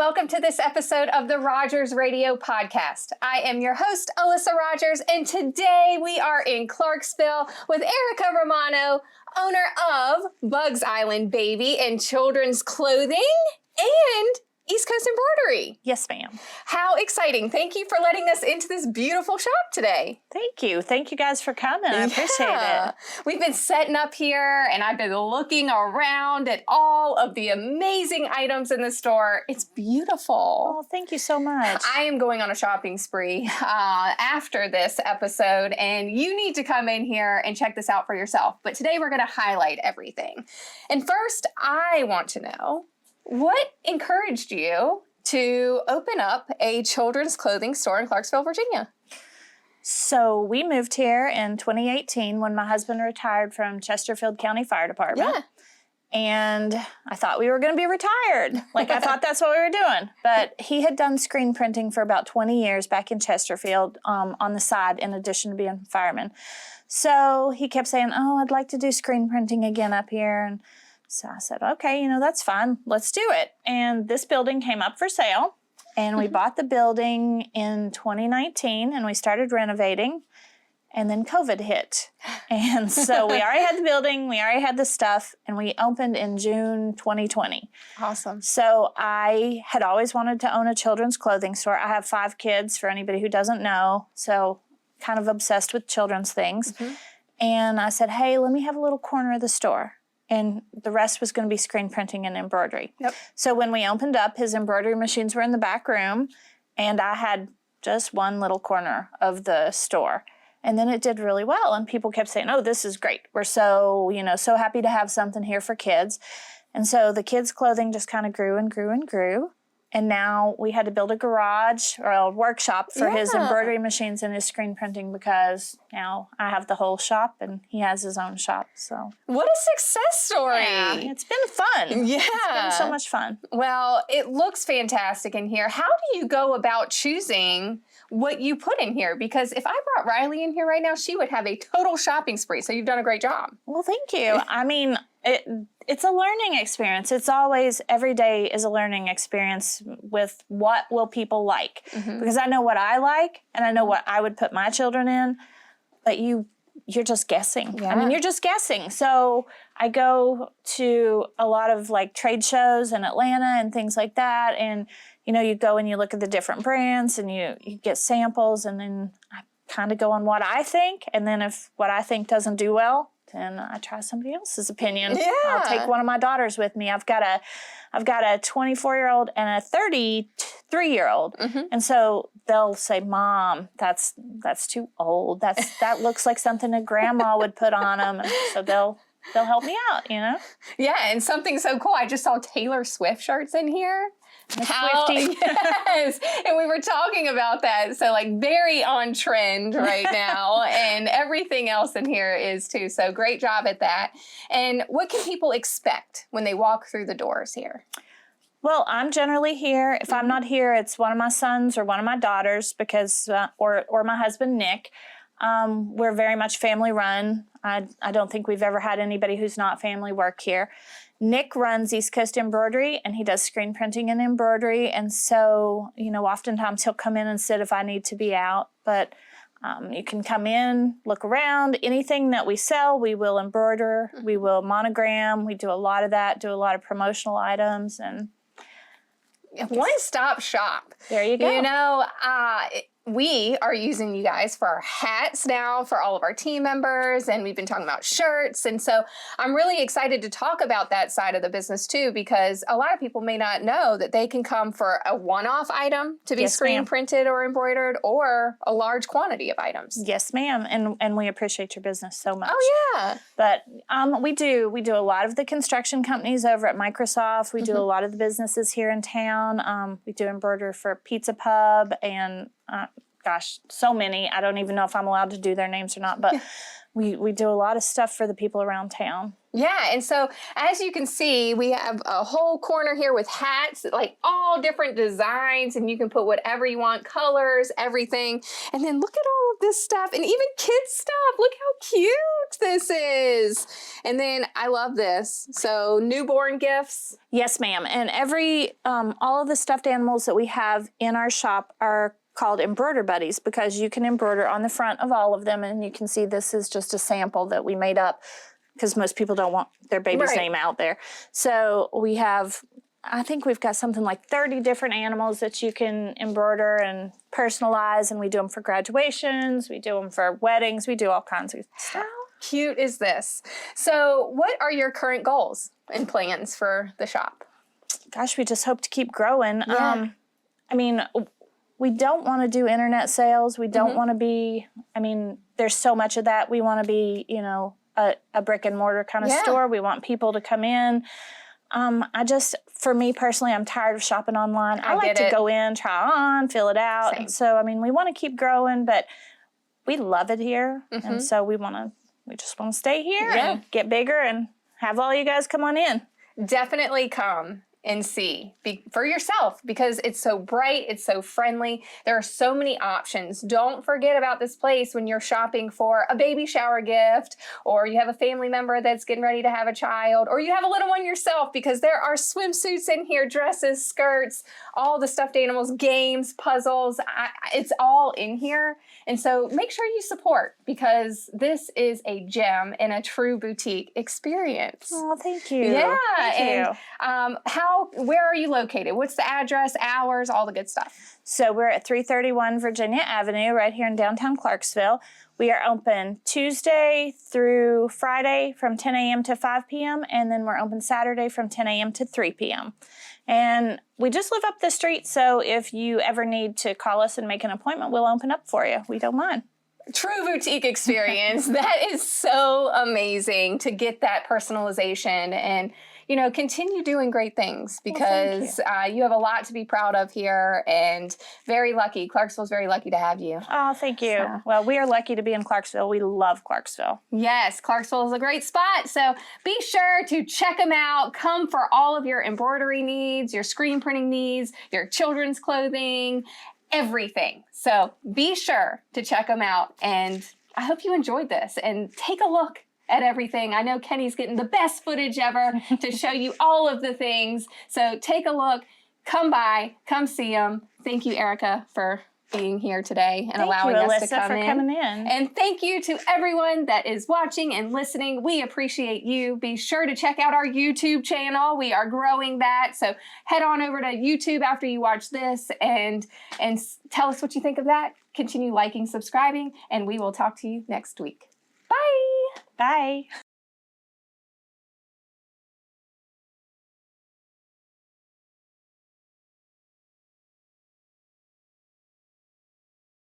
welcome to this episode of the Rogers Radio Podcast. I am your host, Alyssa Rogers, and today we are in Clarksville with Erica Romano, owner of Bugs Island Baby and Children's Clothing and East Coast Embroidery. Yes, ma'am. How exciting. Thank you for letting us into this beautiful shop today. Thank you. Thank you guys for coming. I appreciate it. We've been setting up here and I've been looking around at all of the amazing items in the store. It's beautiful. Oh, thank you so much. I am going on a shopping spree after this episode, and you need to come in here and check this out for yourself. But today we're going to highlight everything. And first, I want to know, what encouraged you to open up a children's clothing store in Clarksville, Virginia? So we moved here in 2018 when my husband retired from Chesterfield County Fire Department. Yeah. And I thought we were going to be retired. Like, I thought that's what we were doing. But he had done screen printing for about 20 years back in Chesterfield on the side, in addition to being a fireman. So he kept saying, oh, I'd like to do screen printing again up here. And so I said, okay, that's fine. Let's do it. And this building came up for sale. And we bought the building in 2019 and we started renovating. And then COVID hit. And so we already had the building, we already had the stuff, and we opened in June 2020. Awesome. So I had always wanted to own a children's clothing store. I have 5 kids, for anybody who doesn't know. So kind of obsessed with children's things. Mm-hmm. And I said, hey, let me have a little corner of the store. And the rest was going to be screen printing and embroidery. Yep. So when we opened up, his embroidery machines were in the back room, and I had just one little corner of the store. And then it did really well, and people kept saying, oh, this is great. We're so, so happy to have something here for kids. And so the kids' clothing just kind of grew and grew and grew. And now we had to build a garage or a workshop for his embroidery machines and his screen printing, because now I have the whole shop and he has his own shop. So what a success story. Yeah, it's been fun. Yeah. It's been so much fun. Well, it looks fantastic in here. How do you go about choosing what you put in here? Because if I brought Riley in here right now, she would have a total shopping spree. So you've done a great job. Well, thank you. I mean, it's a learning experience. It's always, every day is a learning experience with what will people like. Mm-hmm. Because I know what I like and I know what I would put my children in, but you're just guessing. Yeah. I mean, you're just guessing. So I go to a lot of trade shows in Atlanta and things like that. And, you go and you look at the different brands and you get samples, and then I kind of go on what I think. And then if what I think doesn't do well, then I try somebody else's opinion. Yeah. I'll take one of my daughters with me. I've got a 24-year-old and a 33-year-old. Mm-hmm. And so they'll say, Mom, that's too old. That looks like something a grandma would put on them. And so they'll help me out, Yeah, and something so cool. I just saw Taylor Swift shirts in here. Swiftie. Yes, and we were talking about that. So very on trend right now, and everything else in here is too. So great job at that. And what can people expect when they walk through the doors here? Well, I'm generally here. If I'm not here, it's one of my sons or one of my daughters, because or my husband, Nick. We're very much family run. I don't think we've ever had anybody who's not family work here. Nick runs East Coast Embroidery, and he does screen printing and embroidery. And so, oftentimes he'll come in and sit if I need to be out. But you can come in, look around. Anything that we sell, we will embroider. Mm-hmm. We will monogram. We do a lot of that, do a lot of promotional items. And one-stop shop. There you go. We are using you guys for our hats now for all of our team members, and we've been talking about shirts. And so I'm really excited to talk about that side of the business too, because a lot of people may not know that they can come for a one-off item to be screen printed or embroidered, or a large quantity of items. Yes, ma'am. And we appreciate your business so much. Oh, yeah. But we do a lot of the construction companies over at Microsoft. We do a lot of the businesses here in town. We do embroider for Pizza Pub and so many. I don't even know if I'm allowed to do their names or not, but we do a lot of stuff for the people around town. Yeah, and so as you can see, we have a whole corner here with hats, all different designs, and you can put whatever you want, colors, everything. And then look at all of this stuff, and even kids stuff. Look how cute this is. And then I love this. So newborn gifts. Yes, ma'am. And all of the stuffed animals that we have in our shop are called embroider buddies because you can embroider on the front of all of them. And you can see this is just a sample that we made up because most people don't want their baby's name out there. So I think we've got something like 30 different animals that you can embroider and personalize, and we do them for graduations, we do them for weddings, we do all kinds of stuff. How cute is this? So what are your current goals and plans for the shop? Gosh, we just hope to keep growing. Yeah. I mean, we don't want to do internet sales. We don't want to be, there's so much of that. We want to be, a brick and mortar kind of store. We want people to come in. For me personally, I'm tired of shopping online. I like to go in, try on, fill it out. Same. And so, we want to keep growing, but we love it here. And so we just want to stay here and get bigger and have all you guys come on in. Definitely come and see for yourself because it's so bright, it's so friendly. There are so many options. Don't forget about this place when you're shopping for a baby shower gift, or you have a family member that's getting ready to have a child, or you have a little one yourself, because there are swimsuits in here, dresses, skirts, all the stuffed animals, games, puzzles. It's all in here. And so make sure you support, because this is a gem and a true boutique experience. Oh, thank you. Yeah. Thank you. Where are you located? What's the address, hours, all the good stuff? So we're at 331 Virginia Avenue right here in downtown Clarksville. We are open Tuesday through Friday from 10 a.m. to 5 p.m. And then we're open Saturday from 10 a.m. to 3 p.m. And we just live up the street. So if you ever need to call us and make an appointment, we'll open up for you. We don't mind. True boutique experience. That is so amazing to get that personalization and continue doing great things, because you have a lot to be proud of here, and very lucky. Clarksville's very lucky to have you. Oh, thank you. So. Well, we are lucky to be in Clarksville. We love Clarksville. Yes, Clarksville is a great spot. So be sure to check them out. Come for all of your embroidery needs, your screen printing needs, your children's clothing, everything. So be sure to check them out. And I hope you enjoyed this, and take a look at everything. I know Kenny's getting the best footage ever to show you all of the things. So take a look, come by, come see them. Thank you, Erica, for being here today and allowing us to come in. Coming in. And thank you to everyone that is watching and listening. We appreciate you. Be sure to check out our YouTube channel. We are growing that. So head on over to YouTube after you watch this and tell us what you think of that. Continue liking, subscribing, and we will talk to you next week. Bye. Bye.